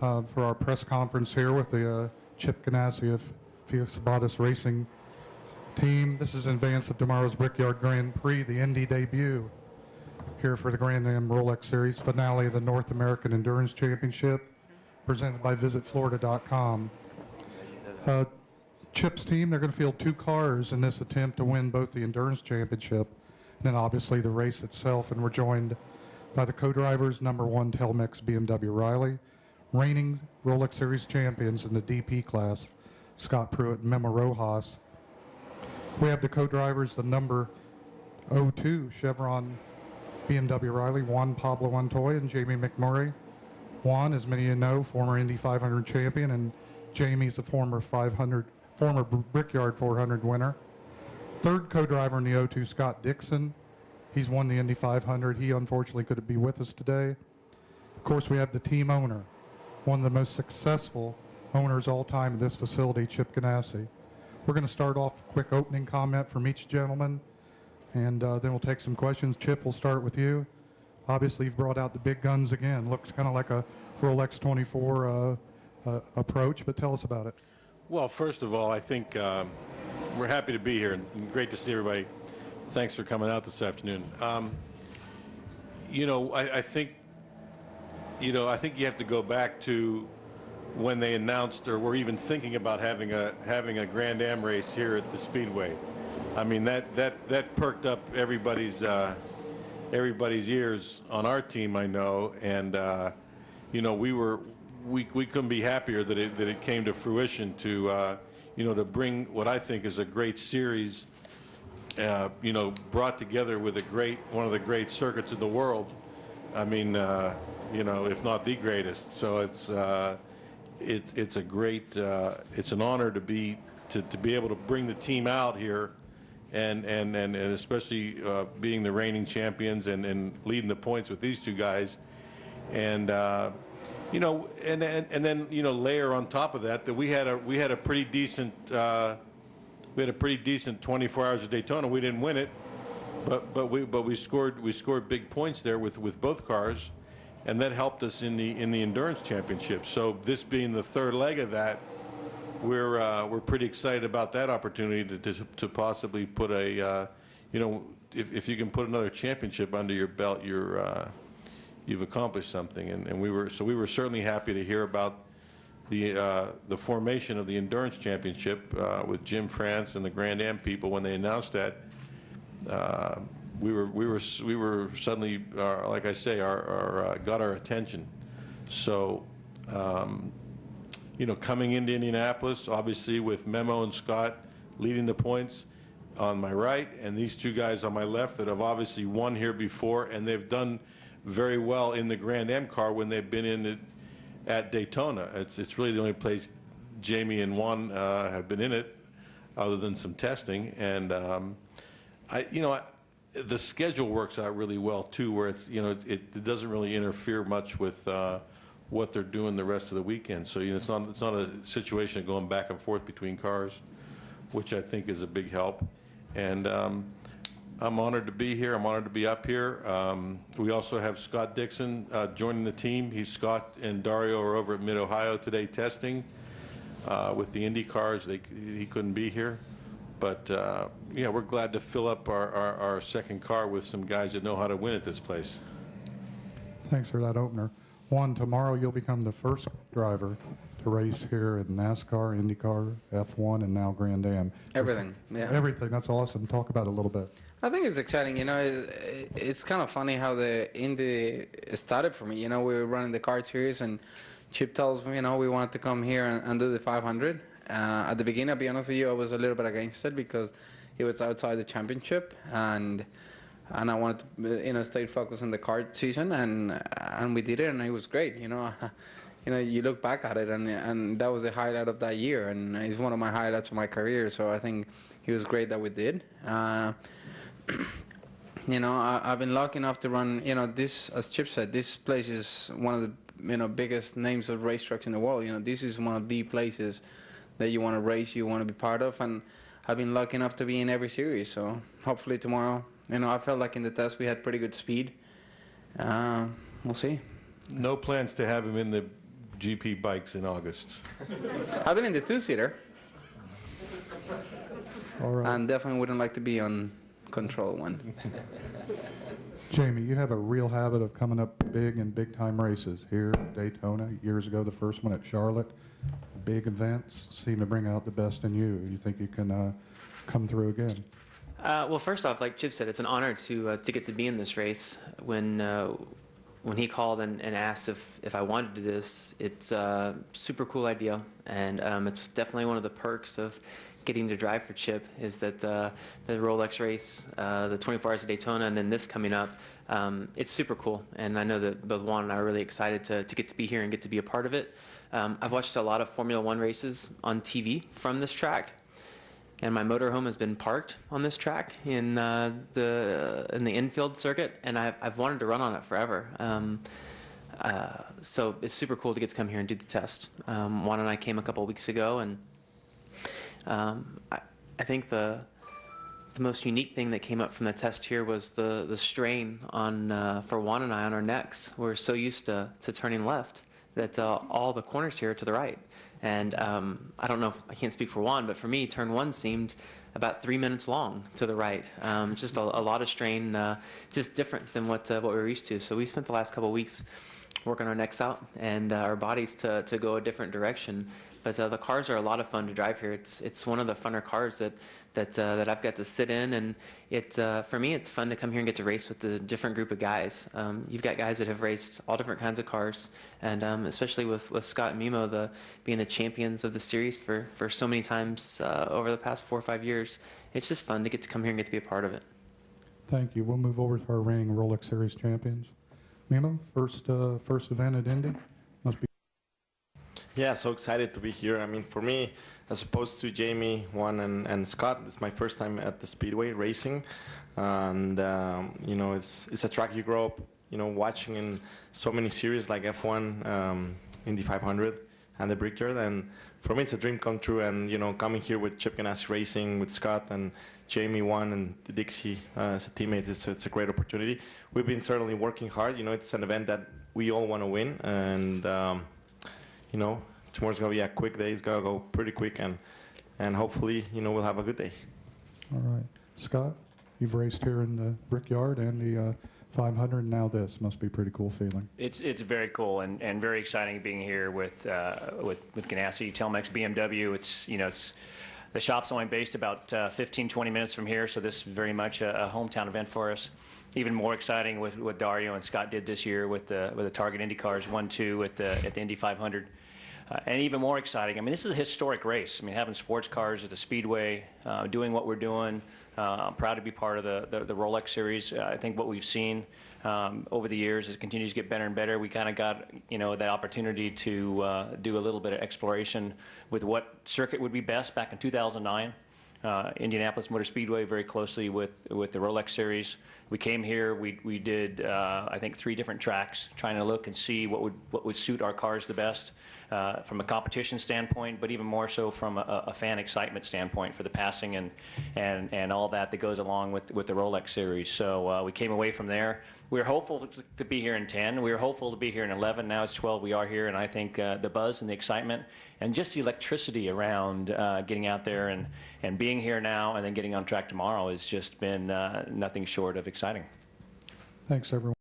for our press conference here with the Chip Ganassi of Sabatis Racing team. This is in advance of tomorrow's Brickyard Grand Prix, the Indy debut here for the Grand Am Rolex Series finale of the North American Endurance Championship, presented by VisitFlorida.com. Chip's team, they're going to field 2 cars in this attempt to win both the Endurance Championship and then obviously the race itself. And we're joined by the co-drivers, number 1 Telmex BMW Riley, reigning Rolex Series champions in the DP class, Scott Pruitt and Memo Rojas. We have the co-drivers, the number 02 Chevron BMW Riley, Juan Pablo Montoya and Jamie McMurray. Juan, as many of you know, former Indy 500 champion, and Jamie's a former Brickyard 400 winner. Third co-driver in the 02, Scott Dixon. He's won the Indy 500. He unfortunately couldn't be with us today. Of course, we have the team owner, one of the most successful owners all time in this facility, Chip Ganassi. We're going to start off a quick opening comment from each gentleman, and then we'll take some questions. Chip, we'll start with you. Obviously, you've brought out the big guns again. Looks kind of like a Rolex 24 approach, but tell us about it. Well, first of all, I think we're happy to be here, and great to see everybody. Thanks for coming out this afternoon. I think you have to go back to when they announced or were even thinking about having a Grand Am race here at the Speedway. I mean, that perked up everybody's ears on our team, I know, and we couldn't be happier that it came to fruition to bring what I think is a great series, brought together with one of the great circuits in the world. I mean, if not the greatest. So it's a great, it's an honor to be able to bring the team out here, and especially being the reigning champions and leading the points with these 2 guys, and then layer on top of that we had a pretty decent 24 Hours of Daytona. We didn't win it, but we scored big points there with both cars, and that helped us in the Endurance Championship. So this being the 3rd leg of that, we're pretty excited about that opportunity to possibly put a if you can put another championship under your belt, you've accomplished something. And we were certainly happy to hear about the formation of the Endurance Championship with Jim France and the Grand Am people. When they announced that, we were suddenly, like I say, got our attention. So coming into Indianapolis, obviously with Memo and Scott leading the points on my right, and these 2 guys on my left that have obviously won here before, and they've done very well in the Grand Am car when they've been in it at Daytona. It's really the only place Jamie and Juan have been in it, other than some testing. And the schedule works out really well too, where it doesn't really interfere much with what they're doing the rest of the weekend. So it's not a situation of going back and forth between cars, which I think is a big help. And I'm honored to be here. I'm honored to be up here. We also have Scott Dixon joining the team. Scott and Dario are over at Mid-Ohio today testing with the Indy cars. He couldn't be here. But, we're glad to fill up our second car with some guys that know how to win at this place. Thanks for that opener. Juan, tomorrow you'll become the first driver to race here in NASCAR, IndyCar, F1, and now Grand Am. Everything, yeah. Everything. That's awesome. Talk about it a little bit. I think it's exciting. It's kind of funny how the Indy started for me. We were running the car series, and Chip tells me, we wanted to come here and do the 500. At the beginning, I'll be honest with you, I was a little bit against it because it was outside the championship, and I wanted to, stay focused on the kart season, and we did it, and it was great. You look back at it, and that was the highlight of that year, and it's one of my highlights of my career. So I think it was great that we did. I've been lucky enough to run. This, as Chip said, this place is one of the biggest names of racetracks in the world. This is one of the places that you want to race, you want to be part of, and I've been lucky enough to be in every series. So hopefully tomorrow, I felt like in the test we had pretty good speed. We'll see. No plans to have him in the GP bikes in August. I've been in the two-seater, All right. and definitely wouldn't like to be on control one. Jamie, you have a real habit of coming up big in big-time races. Here, Daytona, years ago, the first one at Charlotte. Big events seem to bring out the best in you. You think you can come through again? Well, first off, like Chip said, it's an honor to get to be in this race. When he called and asked if I wanted to do this, it's a super cool idea, and it's definitely one of the perks of getting to drive for Chip is that the Rolex race, the 24 Hours of Daytona, and then this coming up. It's super cool, and I know that both Juan and I are really excited to get to be here and get to be a part of it. I've watched a lot of Formula One races on TV from this track, and my motorhome has been parked on this track in the infield circuit, and I've wanted to run on it forever. So it's super cool to get to come here and do the test. Juan and I came a couple weeks ago, and I think the most unique thing that came up from the test here was the strain on for Juan and I on our necks. We're so used to turning left that all the corners here are to the right. And I don't know if I can't speak for Juan, but for me, turn one seemed about 3 minutes long to the right. Just a lot of strain, just different than what we were used to. So we spent the last couple of weeks working our necks out and our bodies to go a different direction. But the cars are a lot of fun to drive here. It's one of the funner cars that I've got to sit in, and for me it's fun to come here and get to race with a different group of guys. You've got guys that have raced all different kinds of cars, and especially with Scott and Mimo being the champions of the series for so many times over the past 4 or 5 years. It's just fun to get to come here and get to be a part of it. Thank you. We'll move over to our reigning Rolex Series champions. Mimo, first event at Indy. Must be. Yeah, so excited to be here. I mean, for me, as opposed to Jamie, Juan, and Scott, it's my first time at the Speedway racing, and you know, it's a track you grow up, you know, watching in so many series like F1, Indy 500, and the Brickyard. And for me, it's a dream come true. And you know, coming here with Chip Ganassi Racing, with Scott and Jamie, Juan, and Dixie as a teammate, it's a great opportunity. We've been certainly working hard. You know, it's an event that we all want to win, and you know, tomorrow's gonna be a quick day. It's gonna go pretty quick, and hopefully, you know, we'll have a good day. All right, Scott, you've raced here in the Brickyard and the 500. And now this must be a pretty cool feeling. It's very cool and very exciting being here with Ganassi, Telmex, BMW. It's the shop's only based about 15-20 minutes from here, so this is very much a hometown event for us. Even more exciting with what Dario and Scott did this year with the Target Indy cars 1-2 at the Indy 500. And even more exciting, I mean, this is a historic race. I mean, having sports cars at the Speedway, doing what we're doing. I'm proud to be part of the Rolex series. I think what we've seen over the years as it continues to get better and better. We kind of got, you know, that opportunity to do a little bit of exploration with what circuit would be best back in 2009. Indianapolis Motor Speedway very closely with the Rolex series. We came here, we did I think 3 different tracks, trying to look and see what would suit our cars the best from a competition standpoint, but even more so from a fan excitement standpoint for the passing and all that goes along with the Rolex series. So we came away from there. We were hopeful to be here in 10. We were hopeful to be here in 11. Now it's 12. We are here, and I think the buzz and the excitement and just the electricity around getting out there and being here now and then getting on track tomorrow has just been nothing short of exciting. Thanks, everyone.